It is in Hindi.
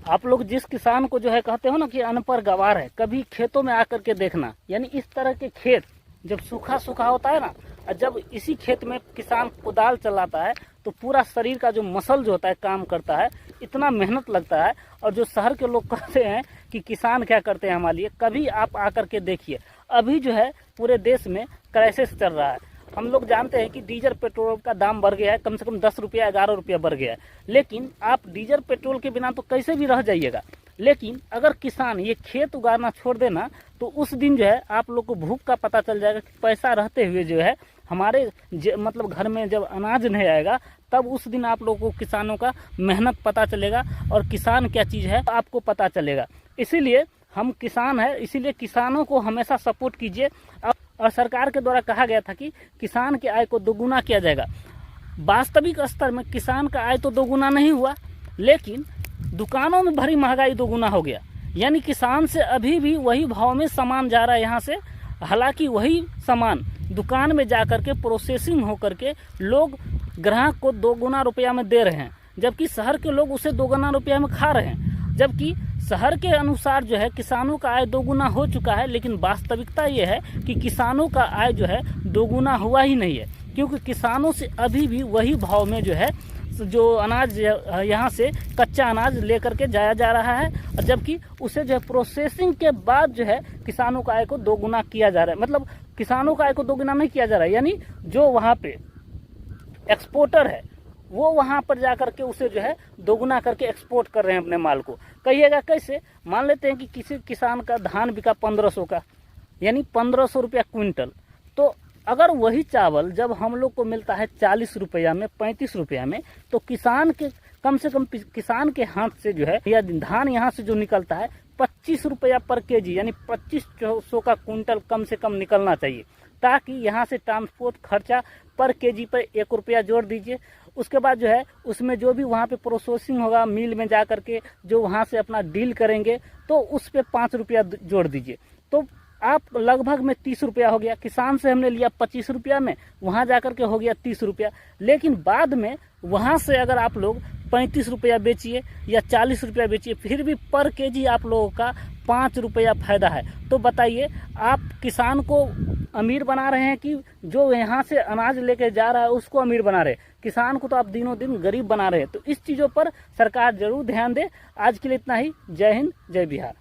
आप लोग जिस किसान को जो है कहते हो ना कि अनपढ़ गवार है, कभी खेतों में आकर के देखना। यानी इस तरह के खेत जब सूखा सूखा होता है ना, और जब इसी खेत में किसान कुदाल चलाता है तो पूरा शरीर का जो मसल जो होता है काम करता है, इतना मेहनत लगता है। और जो शहर के लोग कहते हैं कि किसान क्या करते हैं हमारे लिए, कभी आप आकर के देखिए। अभी जो है पूरे देश में क्राइसिस चल रहा है। हम लोग जानते हैं कि डीजल पेट्रोल का दाम बढ़ गया है, कम से कम 10 रुपया 11 रुपया बढ़ गया है। लेकिन आप डीजल पेट्रोल के बिना तो कैसे भी रह जाइएगा, लेकिन अगर किसान ये खेत उगाना छोड़ देना तो उस दिन जो है आप लोग को भूख का पता चल जाएगा कि पैसा रहते हुए जो है हमारे मतलब घर में जब अनाज नहीं आएगा, तब उस दिन आप लोगों को किसानों का मेहनत पता चलेगा और किसान क्या चीज़ है आपको पता चलेगा। इसीलिए हम किसान हैं, इसीलिए किसानों को हमेशा सपोर्ट कीजिए। और सरकार के द्वारा कहा गया था कि किसान की आय को दोगुना किया जाएगा। वास्तविक स्तर में किसान का आय तो दोगुना नहीं हुआ, लेकिन दुकानों में भरी महंगाई दोगुना हो गया। यानी किसान से अभी भी वही भाव में सामान जा रहा है यहाँ से, हालांकि वही सामान दुकान में जाकर के प्रोसेसिंग होकर के लोग ग्राहक को 2 गुना रुपया में दे रहे हैं, जबकि शहर के लोग उसे 2 गुना रुपया में खा रहे हैं। जबकि शहर के अनुसार जो है किसानों का आय 2 गुना हो चुका है, लेकिन वास्तविकता ये है कि किसानों का आय जो है 2 गुना हुआ ही नहीं है, क्योंकि किसानों से अभी भी वही भाव में जो है जो अनाज यहाँ से कच्चा अनाज लेकर के जाया जा रहा है, जबकि उसे जो है प्रोसेसिंग के बाद जो है किसानों का आय को 2 गुना किया जा रहा है। मतलब किसानों का आय को 2 गुना नहीं किया जा रहा है, यानी जो वहाँ पे एक्सपोर्टर है वो वहाँ पर जा करके उसे जो है 2 गुना करके एक्सपोर्ट कर रहे हैं अपने माल को। कहिएगा कैसे? मान लेते हैं कि किसी किसान का धान बिका 1500 का, यानी 1500 रुपया क्विंटल। तो अगर वही चावल जब हम लोग को मिलता है 40 रुपया में, 35 रुपया में, तो किसान के कम से कम किसान के हाथ से जो है या धान यहाँ से जो निकलता है 25 रुपया पर केजी, यानी 2500 का क्विंटल कम से कम निकलना चाहिए, ताकि यहाँ से ट्रांसपोर्ट खर्चा पर केजी पर 1 रुपया जोड़ दीजिए। उसके बाद जो है उसमें जो भी वहाँ पे प्रोसेसिंग होगा, मिल में जा करके जो वहाँ से अपना डील करेंगे, तो उस पे 5 रुपया जोड़ दीजिए, तो आप लगभग में 30 रुपया हो गया। किसान से हमने लिया 25 रुपया में, वहाँ जाकर के हो गया 30 रुपया। लेकिन बाद में वहाँ से अगर आप लोग 35 रुपया बेचिए या 40 रुपया बेचिए, फिर भी पर केजी आप लोगों का 5 रुपया फायदा है। तो बताइए, आप किसान को अमीर बना रहे हैं कि जो यहाँ से अनाज लेके जा रहा है उसको अमीर बना रहे हैं? किसान को तो आप दिनों दिन गरीब बना रहे हैं। तो इस चीज़ों पर सरकार जरूर ध्यान दे। आज के लिए इतना ही। जय हिंद, जय बिहार।